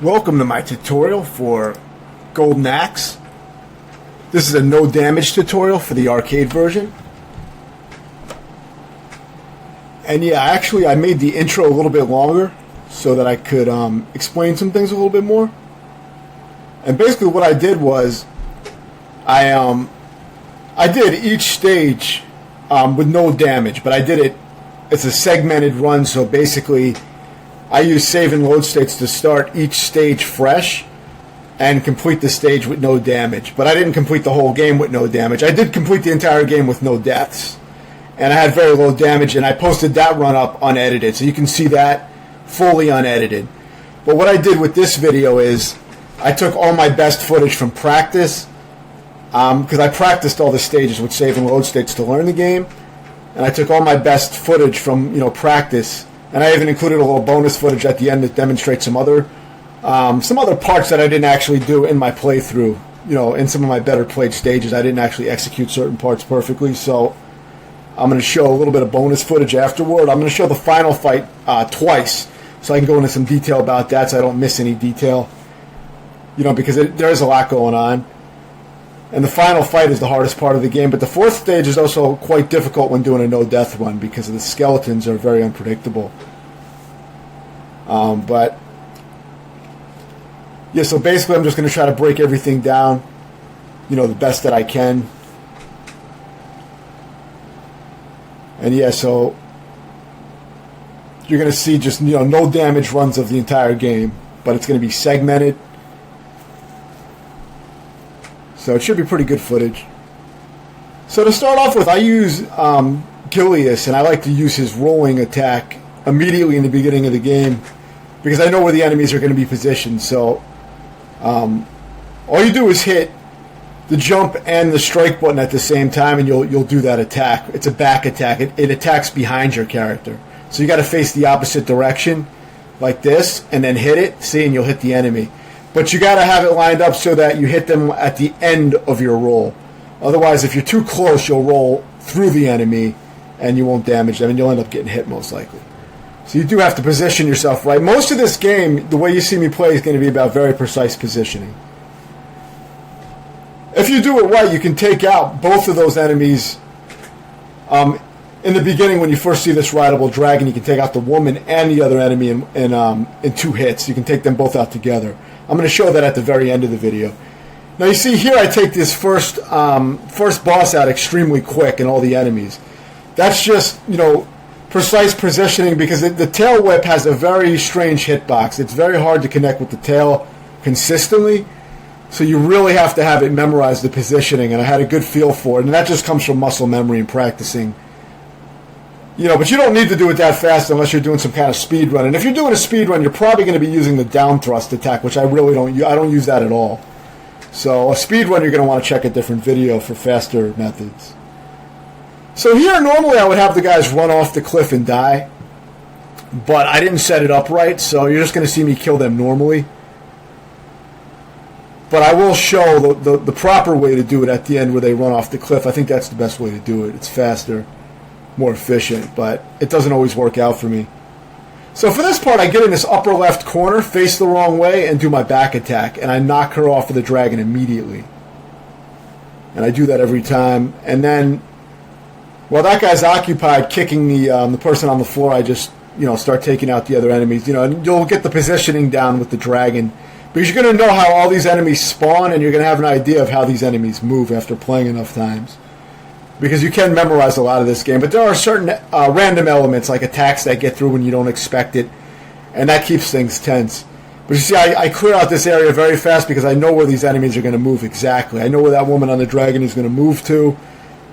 Welcome to my tutorial for Golden Axe. This is a no damage tutorial for the arcade version. And yeah, actually I made the intro a little bit longer so that I could explain some things a little bit more. And basically what I did was I did each stage with no damage, but I did it's a segmented run, so basically I use save and load states to start each stage fresh and complete the stage with no damage. But I didn't complete the whole game with no damage. I did complete the entire game with no deaths. And I had very low damage, and I posted that run up unedited. So you can see that fully unedited. But what I did with this video is I took all my best footage from practice, because I practiced all the stages with save and load states to learn the game. And I took all my best footage from practice. And I even included a little bonus footage at the end that demonstrates some other parts that I didn't actually do in my playthrough. In some of my better played stages, I didn't actually execute certain parts perfectly. So I'm going to show a little bit of bonus footage afterward. I'm going to show the final fight twice, so I can go into some detail about that, so I don't miss any detail. Because there's a lot going on. And the final fight is the hardest part of the game, but the fourth stage is also quite difficult when doing a no-death run because the skeletons are very unpredictable. But yeah, so basically I'm just going to try to break everything down, the best that I can. And yeah, so you're going to see just no damage runs of the entire game, but it's going to be segmented. So it should be pretty good footage. So to start off with, I use Gilius, and I like to use his rolling attack immediately in the beginning of the game because I know where the enemies are going to be positioned. So all you do is hit the jump and the strike button at the same time, and you'll do that attack. It's a back attack. It attacks behind your character. So you got to face the opposite direction like this and then hit it, and you'll hit the enemy. But you got to have it lined up so that you hit them at the end of your roll. Otherwise, if you're too close, you'll roll through the enemy and you won't damage them, and you'll end up getting hit most likely. So you do have to position yourself right. Most of this game, the way you see me play, is going to be about very precise positioning. If you do it right, you can take out both of those enemies. In the beginning, when you first see this rideable dragon, you can take out the woman and the other enemy in 2 hits. You can take them both out together. I'm going to show that at the very end of the video. Now you see here I take this first boss out extremely quick and all the enemies. That's just, precise positioning because the tail whip has a very strange hitbox. It's very hard to connect with the tail consistently. So you really have to have it memorize the positioning, and I had a good feel for it. And that just comes from muscle memory and practicing. But you don't need to do it that fast unless you're doing some kind of speed run. And if you're doing a speed run, you're probably going to be using the down thrust attack, which I really don't use. I don't use that at all. So a speed run, you're going to want to check a different video for faster methods. So here, normally I would have the guys run off the cliff and die. But I didn't set it up right, so you're just going to see me kill them normally. But I will show the proper way to do it at the end where they run off the cliff. I think that's the best way to do it. It's faster, more efficient, but it doesn't always work out for me. So for this part, I get in this upper left corner, face the wrong way, and do my back attack, and I knock her off of the dragon immediately. And I do that every time. And then, while that guy's occupied kicking the person on the floor, I just start taking out the other enemies. And you'll get the positioning down with the dragon, because you're going to know how all these enemies spawn, and you're going to have an idea of how these enemies move after playing enough times. Because you can memorize a lot of this game, but there are certain random elements, like attacks that get through when you don't expect it, and that keeps things tense. But you see, I clear out this area very fast because I know where these enemies are going to move exactly. I know where that woman on the dragon is going to move to.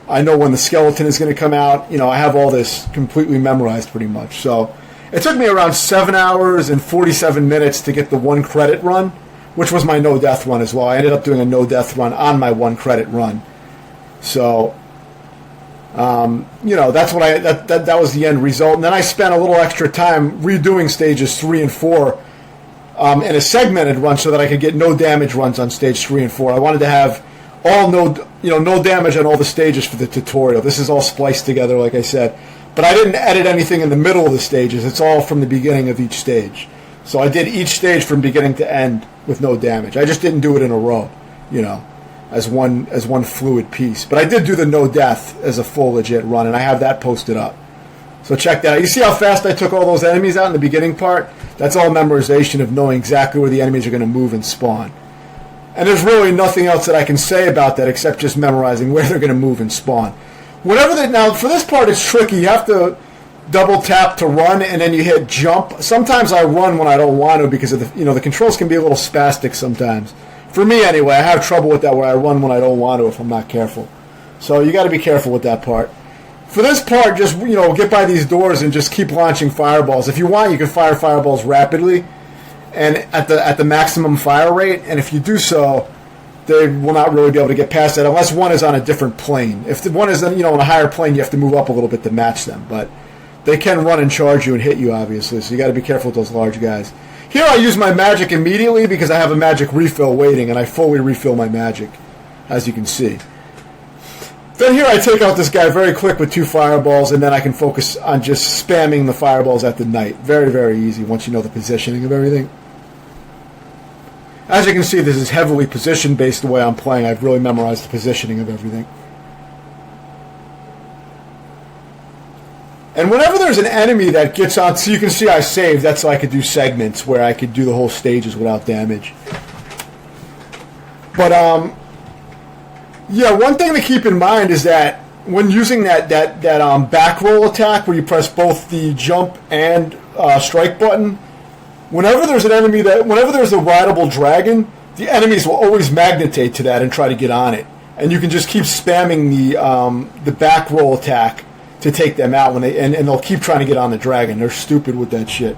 I know when the skeleton is going to come out. I have all this completely memorized pretty much. So it took me around 7 hours and 47 minutes to get the 1 credit run, which was my no-death run as well. I ended up doing a no-death run on my 1 credit run. So that's what that was the end result. And then I spent a little extra time redoing stages 3 and 4 in a segmented run so that I could get no damage runs on stage 3 and 4. I wanted to have all no damage on all the stages for the tutorial. This is all spliced together, like I said. But I didn't edit anything in the middle of the stages. It's all from the beginning of each stage. So I did each stage from beginning to end with no damage. I just didn't do it in a row, as one fluid piece. But I did do the no death as a full legit run, and I have that posted up. So check that out. You see how fast I took all those enemies out in the beginning part? That's all memorization of knowing exactly where the enemies are going to move and spawn. And there's really nothing else that I can say about that except just memorizing where they're going to move and spawn. Now, for this part, it's tricky. You have to double tap to run, and then you hit jump. Sometimes I run when I don't want to because of the controls can be a little spastic sometimes. For me, anyway, I have trouble with that where I run when I don't want to if I'm not careful. So you got to be careful with that part. For this part, just get by these doors and just keep launching fireballs. If you want, you can fire fireballs rapidly and at the maximum fire rate. And if you do so, they will not really be able to get past that unless one is on a different plane. If the one is on a higher plane, you have to move up a little bit to match them. But they can run and charge you and hit you, obviously. So you got to be careful with those large guys. Here I use my magic immediately because I have a magic refill waiting, and I fully refill my magic, as you can see. Then here I take out this guy very quick with 2 fireballs, and then I can focus on just spamming the fireballs at the knight. Very, very easy once you know the positioning of everything. As you can see, this is heavily position-based the way I'm playing. I've really memorized the positioning of everything. And whenever there's an enemy that gets on, so you can see I saved, that's so I could do segments where I could do the whole stages without damage. But, yeah, one thing to keep in mind is that when using that back roll attack where you press both the jump and strike button, whenever there's a rideable dragon, the enemies will always magnetate to that and try to get on it. And you can just keep spamming the back roll attack to take them out and they'll keep trying to get on the dragon. They're stupid with that shit.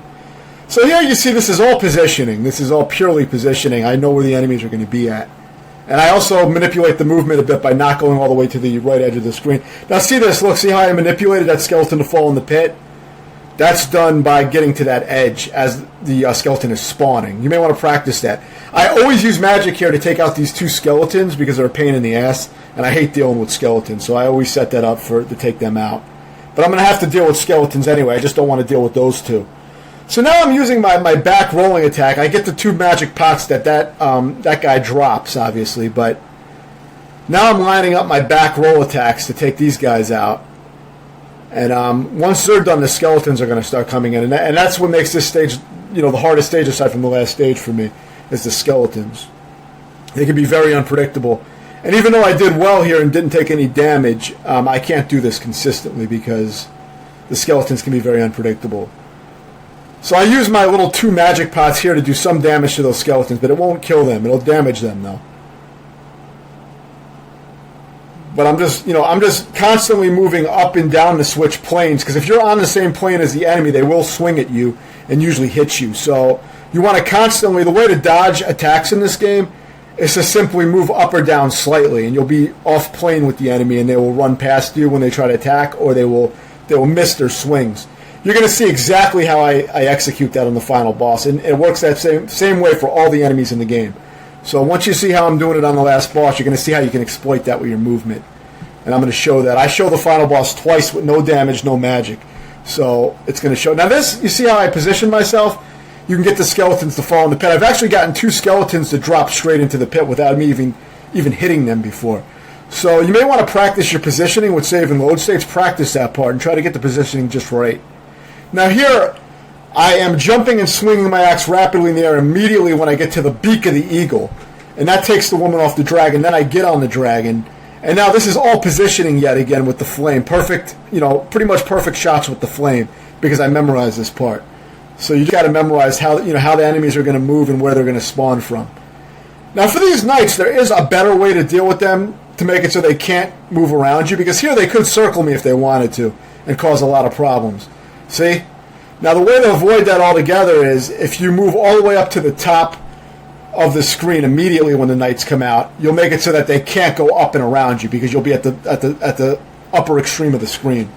So here you see this is all positioning. This is all purely positioning. I know where the enemies are going to be at. And I also manipulate the movement a bit by not going all the way to the right edge of the screen. Now see this, look, see how I manipulated that skeleton to fall in the pit? That's done by getting to that edge as the skeleton is spawning. You may want to practice that. I always use magic here to take out these 2 skeletons because they're a pain in the ass, and I hate dealing with skeletons, so I always set that up to take them out. But I'm going to have to deal with skeletons anyway. I just don't want to deal with those 2. So now I'm using my back rolling attack. I get the 2 magic pots that guy drops, obviously, but now I'm lining up my back roll attacks to take these guys out. And once they're done, the skeletons are going to start coming in. And that's what makes this stage, the hardest stage aside from the last stage for me, is the skeletons. They can be very unpredictable. And even though I did well here and didn't take any damage, I can't do this consistently because the skeletons can be very unpredictable. So I use my little 2 magic pots here to do some damage to those skeletons, but it won't kill them. It'll damage them, though. But I'm just constantly moving up and down to switch planes, because if you're on the same plane as the enemy, they will swing at you and usually hit you. So you want to constantly, the way to dodge attacks in this game is to simply move up or down slightly, and you'll be off plane with the enemy, and they will run past you when they try to attack, or they will miss their swings. You're going to see exactly how I execute that on the final boss, and it works that same way for all the enemies in the game. So once you see how I'm doing it on the last boss, you're going to see how you can exploit that with your movement. And I'm going to show that. I show the final boss twice with no damage, no magic. So it's going to show. Now this, you see how I position myself? You can get the skeletons to fall in the pit. I've actually gotten 2 skeletons to drop straight into the pit without me even hitting them before. So you may want to practice your positioning with save and load states. Practice that part and try to get the positioning just right. Now here, I am jumping and swinging my axe rapidly in the air immediately when I get to the beak of the eagle. And that takes the woman off the dragon. Then I get on the dragon. And now this is all positioning yet again with the flame. Perfect, pretty much perfect shots with the flame because I memorized this part. So you got to memorize how the enemies are going to move and where they're going to spawn from. Now for these knights, there is a better way to deal with them to make it so they can't move around you, because here they could circle me if they wanted to and cause a lot of problems. See? Now the way to avoid that altogether is if you move all the way up to the top of the screen immediately when the knights come out, you'll make it so that they can't go up and around you because you'll be at the upper extreme of the screen.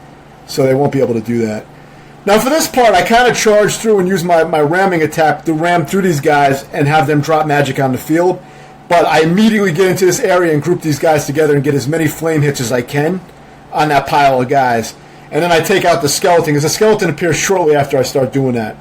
So they won't be able to do that. Now for this part, I kind of charge through and use my ramming attack to ram through these guys and have them drop magic on the field. But I immediately get into this area and group these guys together and get as many flame hits as I can on that pile of guys. And then I take out the skeleton, because the skeleton appears shortly after I start doing that.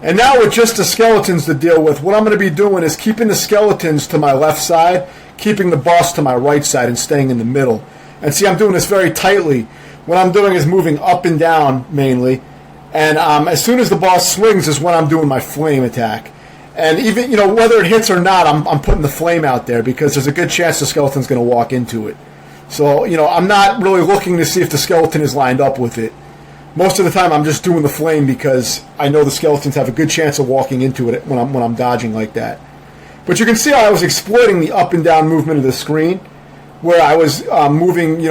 And now with just the skeletons to deal with, what I'm going to be doing is keeping the skeletons to my left side, keeping the boss to my right side, and staying in the middle. And see, I'm doing this very tightly. What I'm doing is moving up and down mainly. And as soon as the boss swings is when I'm doing my flame attack. And even, whether it hits or not, I'm putting the flame out there because there's a good chance the skeleton's going to walk into it. So, I'm not really looking to see if the skeleton is lined up with it. Most of the time, I'm just doing the flame because I know the skeletons have a good chance of walking into it when I'm dodging like that. But you can see how I was exploiting the up and down movement of the screen, where I was moving,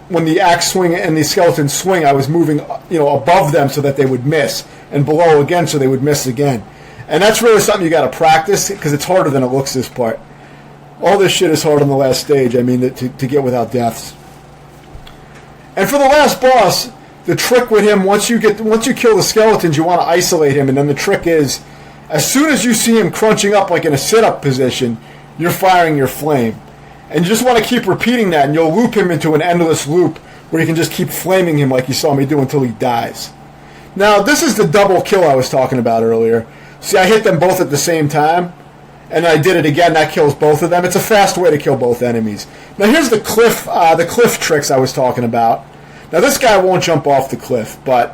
when the axe swing and the skeleton swing, I was moving, above them so that they would miss, and below again so they would miss again. And that's really something you got to practice because it's harder than it looks. This part, all this shit is hard on the last stage. I mean, to get without deaths. And for the last boss. The trick with him, once you kill the skeletons, you want to isolate him, and then the trick is, as soon as you see him crunching up like in a sit-up position, you're firing your flame. And you just want to keep repeating that, and you'll loop him into an endless loop where you can just keep flaming him like you saw me do until he dies. Now, this is the double kill I was talking about earlier. See, I hit them both at the same time, and I did it again. That kills both of them. It's a fast way to kill both enemies. Now, here's the cliff tricks I was talking about. Now, this guy won't jump off the cliff, but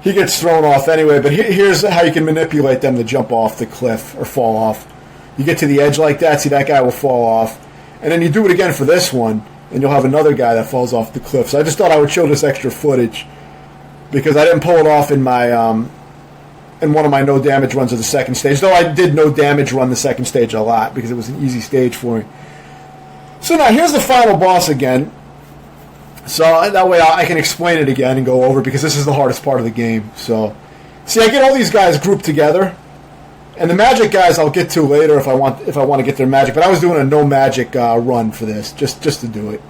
he gets thrown off anyway. But here's how you can manipulate them to jump off the cliff or fall off. You get to the edge like that, see, that guy will fall off. And then you do it again for this one, and you'll have another guy that falls off the cliff. So I just thought I would show this extra footage because I didn't pull it off in my in one of my no damage runs of the second stage. Though I did no damage run the second stage a lot because it was an easy stage for me. So now here's the final boss again. So that way I can explain it again and go over because this is the hardest part of the game. So, see, I get all these guys grouped together, and the magic guys I'll get to later if I want to get their magic. But I was doing a no magic run for this, just to do it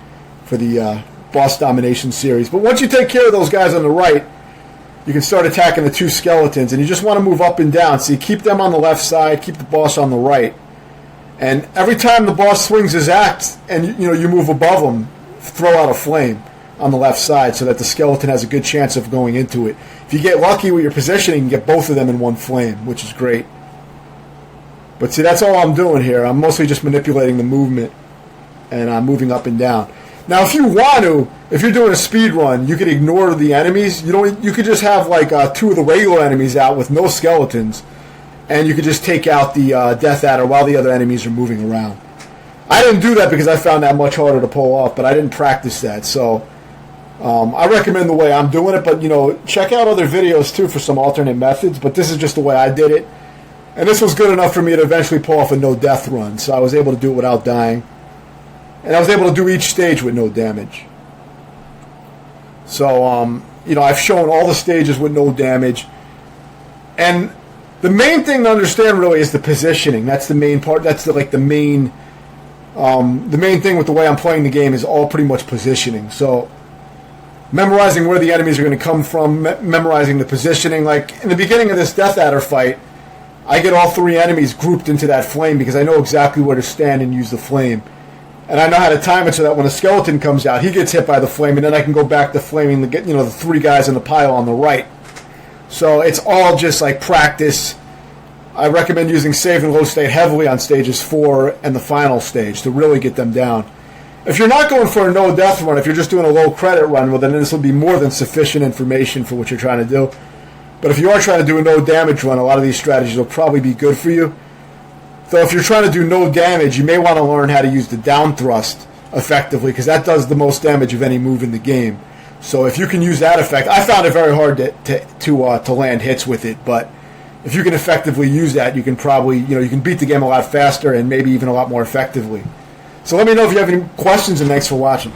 for the boss domination series. But once you take care of those guys on the right, you can start attacking the two skeletons, and you just want to move up and down. So you keep them on the left side, keep the boss on the right, and every time the boss swings his axe and you move above him, throw out a flame on the left side so that the skeleton has a good chance of going into it. If you get lucky with your positioning, you can get both of them in one flame, which is great. But see, that's all I'm doing here. I'm mostly just manipulating the movement, and I'm moving up and down. Now, if you want to, if you're doing a speed run, you could ignore the enemies. You could just have like two of the regular enemies out with no skeletons, and you could just take out the Death Adder while the other enemies are moving around. I didn't do that because I found that much harder to pull off, but I didn't practice that. So I recommend the way I'm doing it, but check out other videos too for some alternate methods, but this is just the way I did it. And this was good enough for me to eventually pull off a no death run, so I was able to do it without dying. And I was able to do each stage with no damage. So, I've shown all the stages with no damage. And the main thing to understand really is the positioning. That's the main part. That's the main thing with the way I'm playing the game is all pretty much positioning. So memorizing where the enemies are going to come from, memorizing the positioning. Like in the beginning of this Death Adder fight, I get all three enemies grouped into that flame because I know exactly where to stand and use the flame. And I know how to time it so that when a skeleton comes out, he gets hit by the flame, and then I can go back to flaming the three guys in the pile on the right. So it's all just like practice. I recommend using save and low state heavily on stages 4 and the final stage to really get them down. If you're not going for a no death run, if you're just doing a low credit run, well then this will be more than sufficient information for what you're trying to do. But if you are trying to do a no damage run, a lot of these strategies will probably be good for you. Though if you're trying to do no damage, you may want to learn how to use the down thrust effectively because that does the most damage of any move in the game. So if you can use that effect, I found it very hard to land hits with it, but if you can effectively use that, you can probably, you can beat the game a lot faster and maybe even a lot more effectively. So let me know if you have any questions, and thanks for watching.